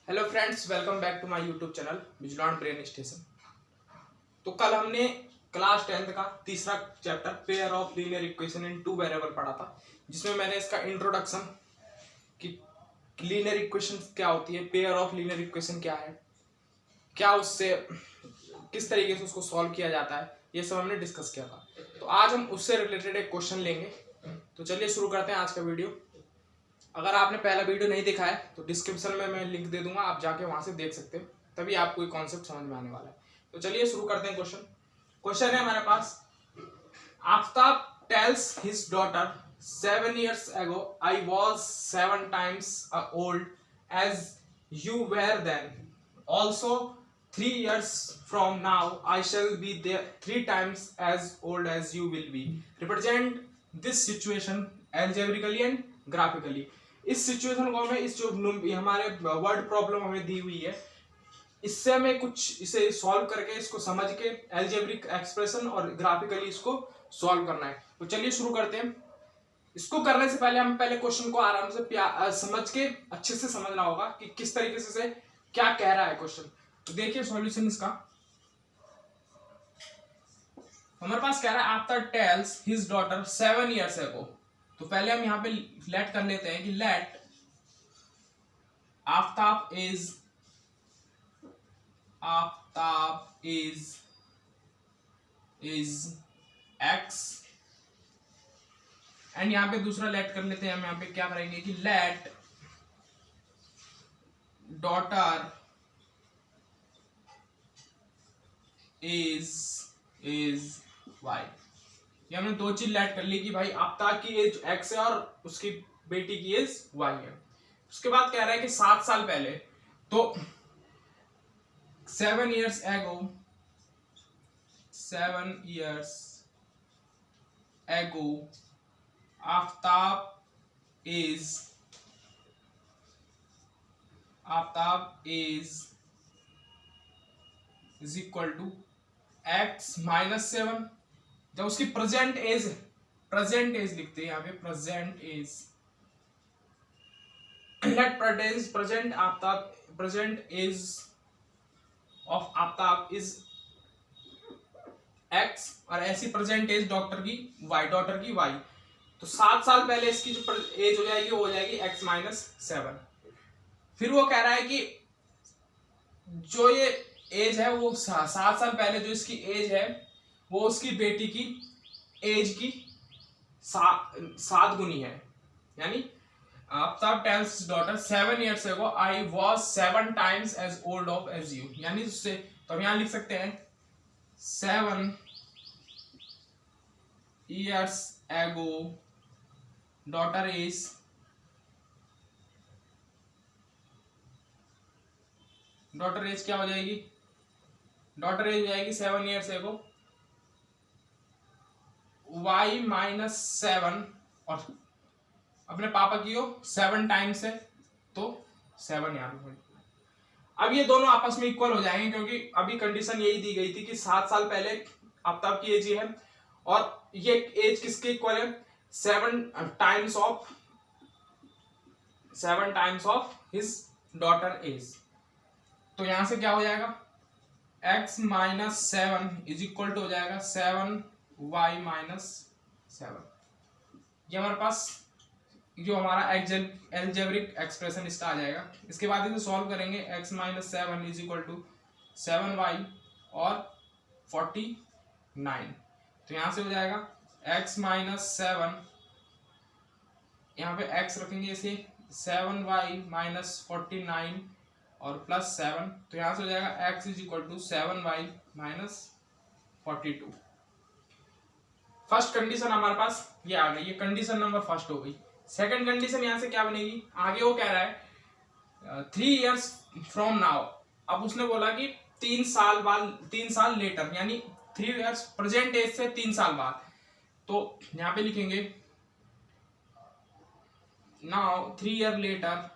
Hello friends, welcome back to my YouTube channel vigilant brain station. तो कल हमने class 10th का तीसरा chapter pair of linear equation in two variable पढ़ा था, जिसमें मैंने इसका इंट्रोडक्शन कि लीनियर इक्वेशन क्या होती है, पेयर ऑफ लीनियर इक्वेशन क्या है, क्या उससे किस तरीके से उसको सॉल्व किया जाता है, ये सब हमने डिस्कस किया था। तो आज हम उससे रिलेटेड एक क्वेश्चन लेंगे। तो चलिए शुरू करते हैं आज का वीडियो। अगर आपने पहला वीडियो नहीं देखा है तो डिस्क्रिप्शन में मैं लिंक दे दूंगा, आप जाके वहां से देख सकते हो, तभी आपको ये कॉन्सेप्ट समझ में आने वाला है। तो चलिए शुरू करते हैं। क्वेश्चन है हमारे पास, Aftab tells his daughter 7 years ago I was 7 times old as you were then, also 3 years from now I shall be there 3 times as old as you will be. Represent this situation algebraically and graphically. इस situation को हमें इस जो हमारे word problem हमें दी हुई है, इससे हमें कुछ इसे सॉल्व करके इसको समझ के एल्जेब्रिक एक्सप्रेशन और ग्राफिकली इसको सॉल्व करना है। तो चलिए शुरू करते हैं। इसको करने से पहले हम पहले क्वेश्चन को आराम से समझ के अच्छे से समझना होगा कि किस तरीके से क्या कह रहा है क्वेश्चन। तो देखिए सॉल्यूशन इसका, हमारे पास कह रहा है after tales his daughter 7 years ago। तो पहले हम यहाँ पे लेट कर लेते हैं कि let Aftab is X, and यहाँ पे दूसरा लेट कर लेते हैं हम। यहाँ पे क्या करेंगे कि लेट डॉटर इज वाई। ये हमने दो चीज लेट कर ली कि भाई आफ्ताब की एज एक्स है और उसकी बेटी की एज वाई है। उसके बाद कह रहा है कि 7 साल पहले, तो 7 years ago Aftab is equal to X minus 7। जब उसकी प्रेजेंट एज लिखते हैं यहाँ पे, present age, let present age of Aftab is X, और ऐसी प्रेजेंट एज डॉटर की वाई। तो 7 साल पहले इसकी जो एज हो जाएगी वो हो जाएगी एक्स माइनस 7। फिर वो कह रहा है कि जो ये एज है वो 7 साल पहले जो इसकी एज है वो उसकी बेटी की एज की 7 गुनी है। यानी Aftab tells daughter 7 years ago I was 7 times as old of as you। यानी उससे तो हम यहां लिख सकते हैं 7 years ago डॉटर एज क्या हो जाएगी? डॉटर एज हो जाएगी 7 years ago y माइनस 7, और अपने पापा की हो 7 टाइम्स है तो 7 यहाँ पे। अब ये दोनों आपस में इक्वल हो जाएंगे, क्योंकि अभी कंडीशन यही दी गई थी कि 7 साल पहले आफ्ताब की एज है और ये एज किसके इक्वल है? 7 times of his daughter age. तो यहां से क्या हो जाएगा? x minus 7 is equal to हो जाएगा 7y माइनस 7। ये हमारे पास जो हमारा एल्जेब्रिक एक्सप्रेशन इसका आ जाएगा। इसके बाद इसे सॉल्व करेंगे, x minus 7 is equal to 7y और 49। तो यहां से हो जाएगा x माइनस 7, यहाँ पे x रखेंगे इसे 7y माइनस 49 और प्लस 7। तो यहां से हो जाएगा x is equal to 7y minus 42। First condition हमारे पास ये आ गई, ये कंडीशन नंबर फर्स्ट हो गई। सेकंड कंडीशन यहां से क्या बनेगी? आगे वो कह रहा है 3 years फ्रॉम नाउ। अब उसने बोला कि 3 साल लेटर, यानी 3 years प्रेजेंट एज से 3 साल बाद। तो यहां पे लिखेंगे now 3 year later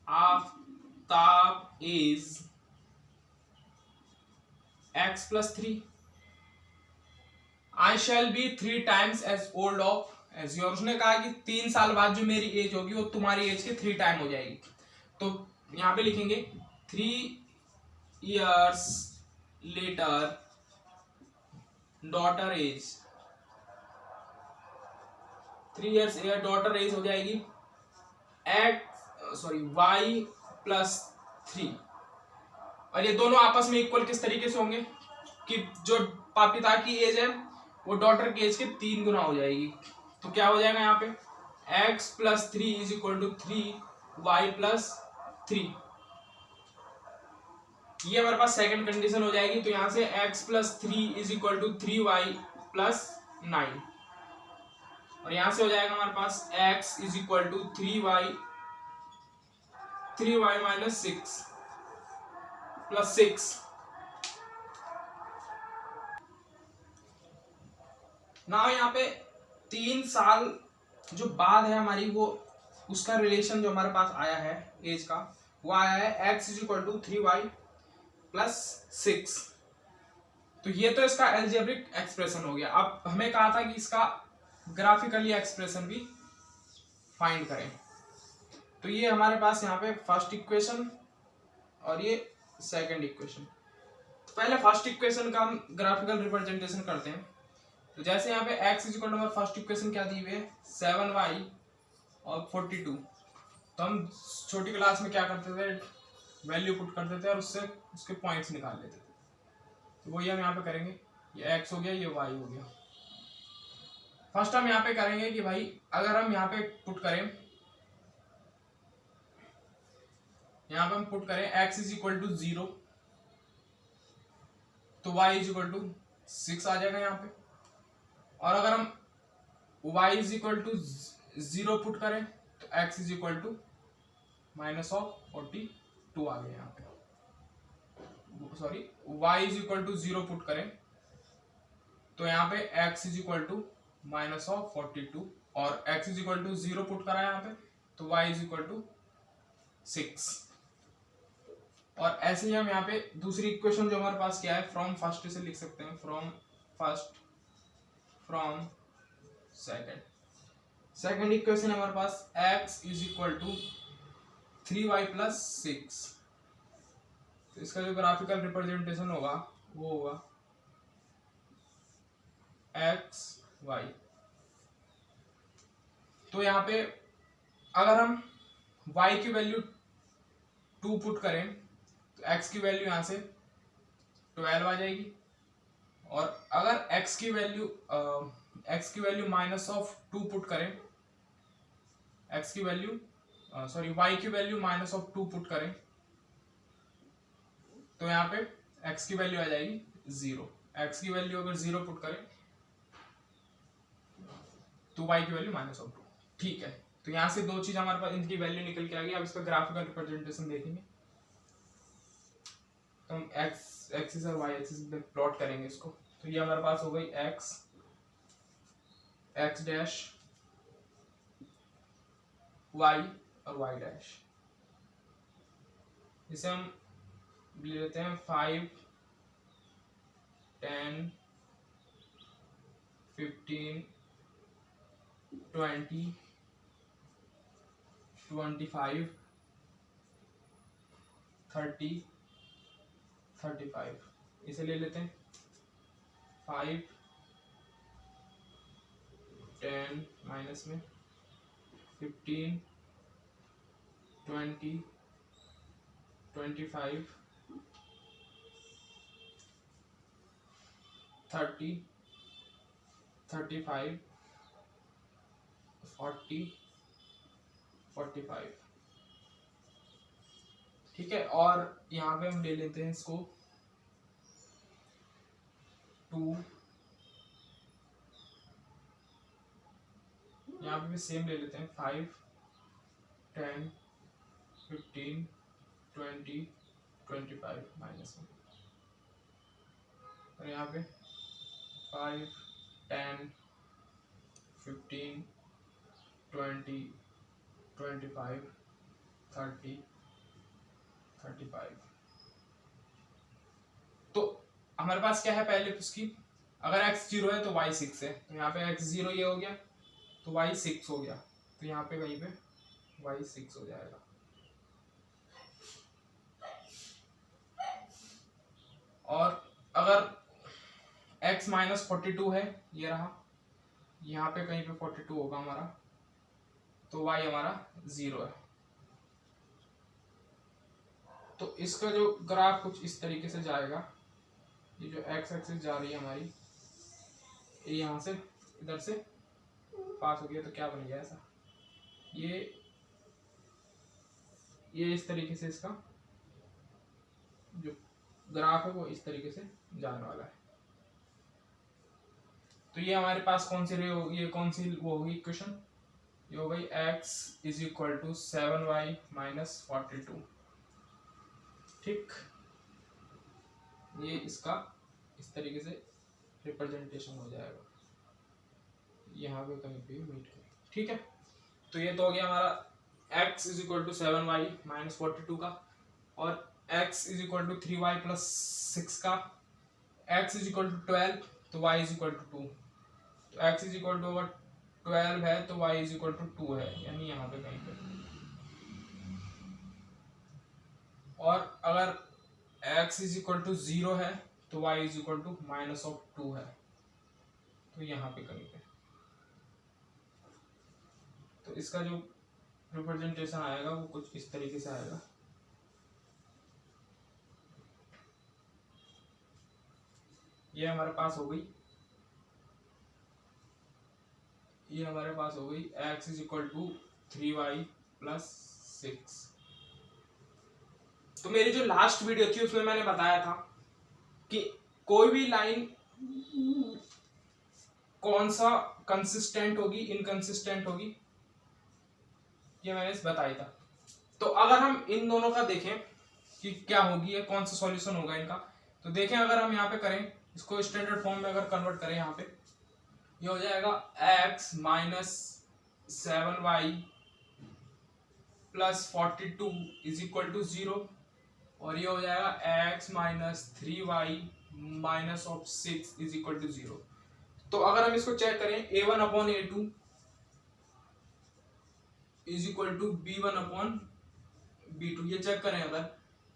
Aftab is x plus 3, I shall be 3 times as old of और उसने कहा कि 3 साल बाद जो मेरी एज होगी वो तुम्हारी एज के 3 टाइम हो जाएगी। तो यहाँ पे लिखेंगे 3 years later daughter age, 3 years daughter age हो जाएगी y प्लस 3। और ये दोनों आपस में इक्वल किस तरीके से होंगे कि जो पिता की एज है वो डॉटर की एज के 3 गुना हो जाएगी। तो क्या हो जाएगा यहाँ पे x plus 3 is equal to 3y plus 3। ये हमारे पास सेकंड कंडीशन हो जाएगी। तो यहां से x plus 3 is equal to 3y plus 9, और यहां से हो जाएगा हमारे पास x is equal to 3y minus 6 plus 6। ना यहाँ पे 3 साल जो बाद है हमारी, वो उसका रिलेशन जो हमारे पास आया है एज का, वो आया है x is equal to 3y plus 6। तो ये तो इसका एल्जेब्रिक एक्सप्रेशन हो गया। अब हमें कहा था कि इसका ग्राफिकली एक्सप्रेशन भी फाइंड करें। तो ये हमारे पास यहाँ पे फर्स्ट इक्वेशन और ये सेकंड इक्वेशन। तो पहले फर्स्ट इक्वेशन का हम ग्राफिकल रिप्रेजेंटेशन करते हैं। तो जैसे यहाँ पे x is equal to first equation क्या दी हुई है 7y और 42। तो हम छोटी क्लास में क्या करते थे, वैल्यू पुट करते थे और उससे उसके पॉइंट्स निकाल लेते थे। तो वही हम यहाँ पे करेंगे। ये x हो गया, ये y हो गया। फर्स्ट हम यहाँ पे करेंगे कि भाई अगर हम यहाँ पे पुट करें, यहाँ पे हम पुट करें x इज इक्वल टू 0 तो y इज इक्वल टू 6 आ जाएगा यहाँ पे। और अगर हम y is equal to 0 put करें तो x is equal to minus of 42 आ गया यहाँ पे। Sorry, y is equal to 0 put करें तो यहाँ पे x is equal to minus of 42, और x is equal to 0 put करा यहाँ पे तो y इज इक्वल टू 6। और ऐसे ही हम यहाँ पे दूसरी इक्वेशन जो हमारे पास क्या है, फ्रॉम फर्स्ट से लिख सकते हैं, from first from second equation हमारे पास x is equal to 3y plus 6। तो इसका जो ग्राफिकल रिप्रेजेंटेशन होगा वो होगा x y। तो यहाँ पे अगर हम y की वैल्यू 2 पुट करें तो x की वैल्यू यहाँ से 12 आ जाएगी। और अगर x की वैल्यू माइनस ऑफ 2 पुट करें, y की वैल्यू माइनस ऑफ 2 पुट करें तो यहाँ पे x की वैल्यू आ जाएगी 0। x की वैल्यू अगर 0 पुट करें तो y की वैल्यू माइनस ऑफ 2। ठीक है, तो यहाँ से दो चीज हमारे पास, इनकी वैल्यू निकल के आ गई। अब इसका ग्राफिकल रिप्रेजेंटेशन देखेंगे तो हम x एक्सिस और y एक्सिस पे प्लॉट करेंगे इसको। तो ये हमारे पास हो गई x डैश, y और y डैश। इसे हम ले लेते हैं 5, 10, 15, 20, 25, 30, 35। इसे ले लेते हैं 5, 10 माइनस में 15, 20, 25, 30, 35, 40, 45। ठीक है, और यहाँ पे हम ले लेते हैं इसको 2, यहाँ पे भी सेम ले लेते हैं 5, 10, 15, 20, 25 माइनस में, और यहाँ पे 5, 10, 15, 20, 25, 30, 35। तो हमारे पास क्या है, पहले उसकी अगर x 0 है तो y 6 है। तो यहाँ पे x 0 ये हो गया, तो y 6 हो गया, तो यहाँ पे कहीं पे y 6 हो जाएगा। और अगर x माइनस 42 है, ये रहा, यहाँ पे कहीं पे 42 होगा हमारा, तो y हमारा 0 है। तो इसका जो ग्राफ कुछ इस तरीके से जाएगा, ये जो x एक्सिस जा रही है हमारी, ये यहाँ से इधर से पास हो गया, तो क्या बन गया ऐसा, ये इस तरीके से इसका जो ग्राफ है वो इस तरीके से जाने वाला है। तो ये हमारे पास कौन सी ये कौन सी वो होगी इक्वेशन, ये हो गई x is equal to 7y minus 42। ठीक, ये इसका इस तरीके से रिप्रेजेंटेशन हो जाएगा, यहाँ पे कहीं पे मीट करें। ठीक है, तो ये तो हो गया हमारा x is equal to 7y minus 42 का, और x is equal to 3y plus 6 का, x इज इक्वल टू 12, तो y इज इक्वल टू 2, तो x इज इक्वल टू 12 है तो y इज इक्वल टू 2 है, यानी यहाँ पे कहीं पे। और अगर x इज इक्वल टू 0 है तो y is equal to minus of 2 है, तो यहाँ पे कहीं पे। तो इसका जो रिप्रेजेंटेशन आएगा वो कुछ इस तरीके से आएगा। ये हमारे पास हो गई, ये हमारे पास हो गई x is equal to 3y plus 6। तो मेरी जो लास्ट वीडियो थी उसमें मैंने बताया था कि कोई भी लाइन कौन सा कंसिस्टेंट होगी, इनकंसिस्टेंट होगी, ये मैंने बताया था। तो अगर हम इन दोनों का देखें कि क्या होगी, ये कौन सा सॉल्यूशन होगा इनका, तो देखें अगर हम यहाँ पे करें, इसको स्टैंडर्ड फॉर्म में अगर कन्वर्ट करें, यहाँ पे ये हो जाएगा x minus 7y plus 42 is equal to 0, और ये हो जाएगा x minus 3y minus of 6 is equal to 0। तो अगर हम इसको चेक करें, a1 upon a2 is equal to b1 upon b2, ये चेक करें अगर,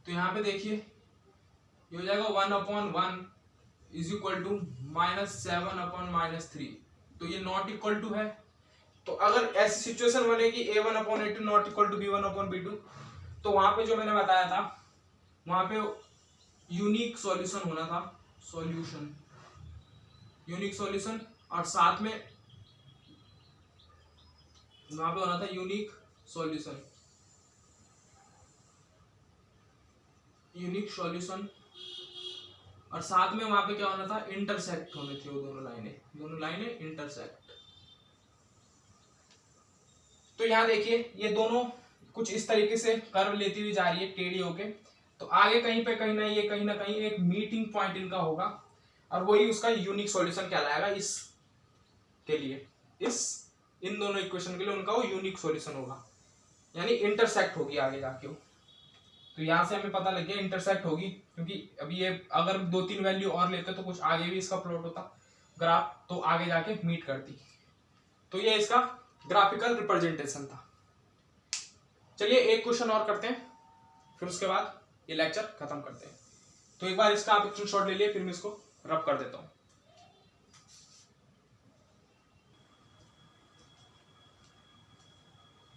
तो यहाँ पे देखिए ये हो जाएगा 1 upon 1 is equal to minus 7 upon minus 3, तो ये नॉट इक्वल टू है। तो अगर ऐसी सिचुएशन बनेगी a1 upon a2 not equal to b1 upon b2, तो वहां पे जो मैंने बताया था, वहां पे यूनिक सॉल्यूशन होना था, सॉल्यूशन, यूनिक सॉल्यूशन, और साथ में वहां पे होना था यूनिक सॉल्यूशन, यूनिक सॉल्यूशन, और साथ में वहां पे क्या होना था, इंटरसेक्ट होने थे वो दोनों लाइनें इंटरसेक्ट। तो यहाँ देखिए ये दोनों कुछ इस तरीके से कर्व लेती हुई जा रही है टेढ़ी होके, तो आगे कहीं पे कहीं ना कहीं एक मीटिंग पॉइंट इनका होगा, और वही उसका यूनिक सॉल्यूशन कहलाएगा। इस के लिए इन दोनों इक्वेशन के लिए उनका वो यूनिक सॉल्यूशन होगा, यानी इंटरसेक्ट होगी आगे जाके वो। तो यहाँ से हमें पता लग गया इंटरसेक्ट होगी, क्योंकि अभी ये अगर 2-3 वैल्यू और लेते तो कुछ आगे भी इसका प्लॉट होता ग्राफ, तो आगे जाके मीट करती। तो ये इसका ग्राफिकल रिप्रेजेंटेशन था। चलिए एक क्वेश्चन और करते हैं, फिर उसके बाद ये लेक्चर खत्म करते हैं। तो एक बार इसका आप स्क्रीनशॉट ले लिए, फिर मैं इसको रब कर देता हूं।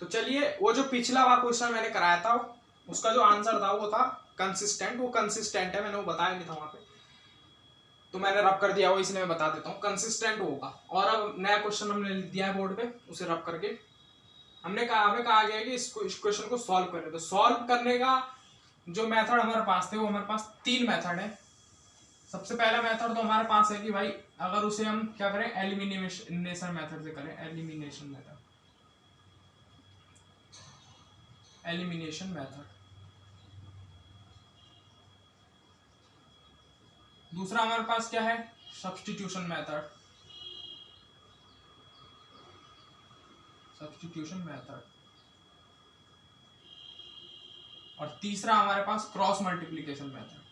तो चलिए, वो जो पिछला वाला क्वेश्चन मैंने कराया था उसका जो आंसर था वो था कंसिस्टेंट। वो कंसिस्टेंट है, मैंने वो बताया नहीं था वहां पे, तो मैंने रब कर दिया वो, इसलिए मैं बता देता हूँ कंसिस्टेंट होगा। और अब नया क्वेश्चन हमने दिया है बोर्ड पे, उसे रब करके हमें कहा गया कि इस क्वेश्चन को सॉल्व करें। तो सॉल्व करने का जो मेथड हमारे पास थे, वो हमारे पास 3 मेथड है। सबसे पहला मेथड तो हमारे पास है कि भाई अगर उसे हम क्या करें, एलिमिनेशन मेथड से करें, एलिमिनेशन मेथड। दूसरा हमारे पास क्या है, सब्स्टिट्यूशन मेथड, और तीसरा हमारे पास क्रॉस मल्टीप्लिकेशन मेथड।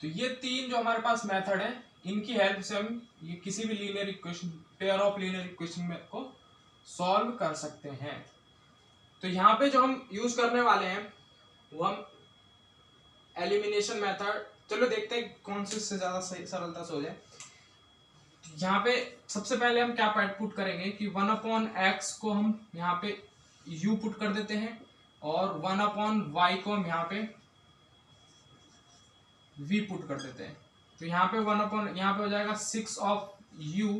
तो ये तीन जो हमारे पास मेथड है, इनकी हेल्प से हम ये किसी भी linear equation, pair of linear equation को सॉल्व कर सकते हैं। तो यहाँ पे जो हम यूज करने वाले हैं वो हम एलिमिनेशन मेथड, चलो देखते हैं कौन से ज्यादा सरलता से हो जाए। यहाँ पे सबसे पहले हम क्या पुट करेंगे कि 1/x को हम यहाँ पे u पुट कर देते हैं और 1/y को हम यहाँ पे v पुट कर देते हैं। तो यहाँ पे यहाँ पे हो जाएगा 6/u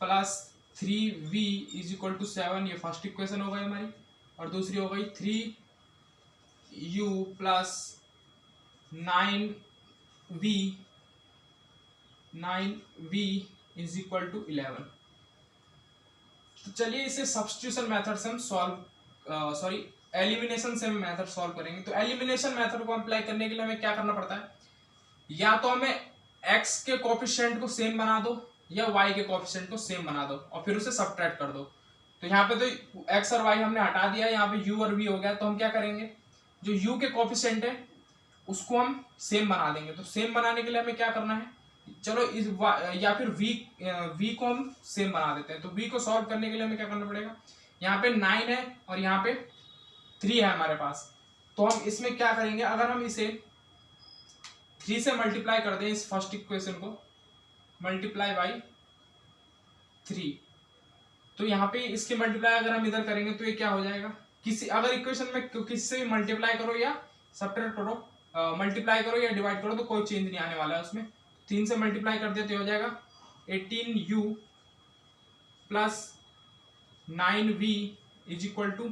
plus 3v is equal to 7, ये फर्स्ट इक्वेशन हो गई हमारी। और दूसरी हो गई 3u plus 9v is equal to 11। तो चलिए इसे सब्स्टिट्यूशन मेथड से हम एलिमिनेशन से हम मेथड सॉल्व करेंगे। तो एलिमिनेशन मेथड को अप्लाई करने के लिए हमें क्या करना पड़ता है, या तो हमें x के कोएफिशिएंट को सेम बना दो या y के कोएफिशिएंट को सेम बना दो और फिर उसे सब्ट्रैक्ट कर दो। तो यहाँ पे तो x और y हमने हटा दिया, यहाँ पे u और v हो गया। तो हम क्या करेंगे, जो u के कोएफिशिएंट है उसको हम सेम बना देंगे। तो सेम बनाने के लिए हमें क्या करना है, चलो इस या फिर v को हम सेम बना देते हैं। तो v को सॉल्व करने के लिए हमें क्या करना पड़ेगा, यहाँ पे 9 है और यहाँ पे 3 है हमारे पास। तो हम इसमें क्या करेंगे, अगर हम इसे 3 से मल्टीप्लाई कर दें, इस फर्स्ट इक्वेशन को मल्टीप्लाई बाई 3, तो यहाँ पे इसकी मल्टीप्लाई अगर हम इधर करेंगे तो ये क्या हो जाएगा, किसी अगर इक्वेशन में किसी से भी मल्टीप्लाई करो या सब्ट्रैक्ट करो, मल्टीप्लाई करो या डिवाइड करो तो कोई चेंज नहीं आने वाला है उसमें। 3 से मल्टीप्लाई कर देते हो जाएगा 18u plus 9v is equal to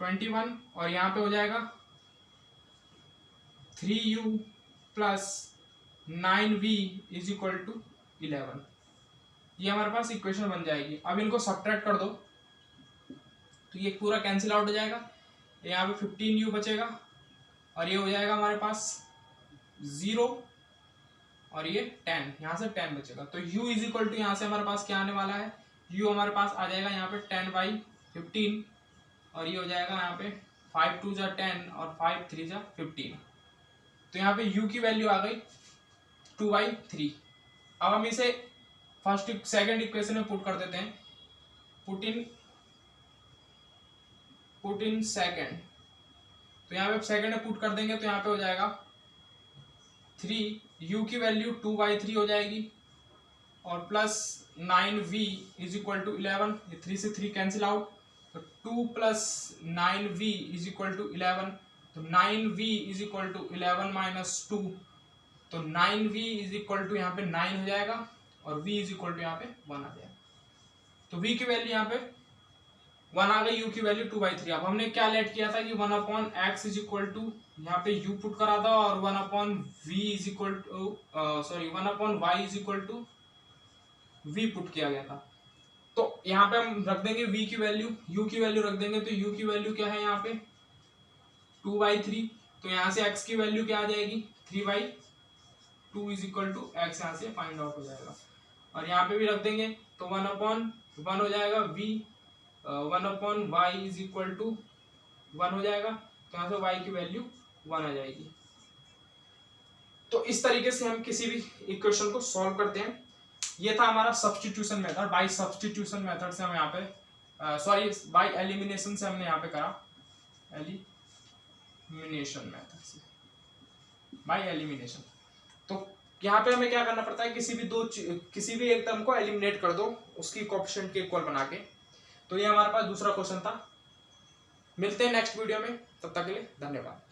21 और यहाँ पे हो जाएगा 3u plus 9v is equal to 11। ये हमारे पास इक्वेशन बन जाएगी। अब इनको सब्ट्रैक्ट कर दो तो ये पूरा कैंसिल आउट हो जाएगा। यहाँ पे 15u बचेगा और ये हो जाएगा हमारे पास 0 और ये 10, यहाँ से 10 बचेगा। तो u इज इक्वल टू यहाँ से हमारे पास क्या आने वाला है, u हमारे पास आ जाएगा यहाँ पे 10/15 और ये हो जाएगा यहाँ पे 5 2 जा 10 और 5 3 जा 15। तो यहाँ पे u की वैल्यू आ गई 2/3। अब हम इसे सेकंड इक्वेशन में पुट कर देते हैं, पुट इन सेकंड। तो यहाँ पे सेकंड में पुट कर देंगे तो यहाँ पे हो जाएगा 3, u की वैल्यू 2/3 हो जाएगी और plus 9v is equal to 11, ये 3 से 3 कैंसिल आउट, तो 2 plus 9v is equal to 11। तो 9v is equal to 11 minus 2, तो 9v इज इक्वल टू यहाँ पे 9 हो जाएगा और v इज इक्वल टू यहाँ पे 1 आ जाएगा। तो v की वैल्यू यहाँ पे 1 आ गई, u की वैल्यू 2/3। अब हमने क्या लेट किया था कि 1/x इज इक्वल टू यहाँ पे u पुट करा था और 1/v is equal to 1/y is equal to v put किया गया था। तो यहाँ पे हम रख देंगे v की वैल्यू, u की वैल्यू रख देंगे। तो u की वैल्यू क्या है यहाँ पे 2/3। तो यहाँ से x की वैल्यू क्या आ जाएगी 3/2 इज इक्वल टू x, यहाँ से फाइंड आउट हो जाएगा। और यहाँ पे भी रख देंगे तो 1/1 हो जाएगा v, 1/y is equal to 1 हो जाएगा। तो यहाँ से y की वैल्यू 1 आ जाएगी। तो इस तरीके से हम किसी भी इक्वेशन को सॉल्व करते हैं। ये था हमारा substitution method. By substitution method से हम यहाँ पे बाय एलिमिनेशन से हमने यहाँ पे करा, एलिमिनेशन मेथड से बाय एलिमिनेशन। तो यहाँ पे हमें क्या करना पड़ता है, किसी भी एक टर्म को एलिमिनेट कर दो उसकी कोएफिशिएंट के इक्वल बना के। तो ये हमारे पास दूसरा क्वेश्चन था। मिलते हैं नेक्स्ट वीडियो में, तब तक के लिए धन्यवाद।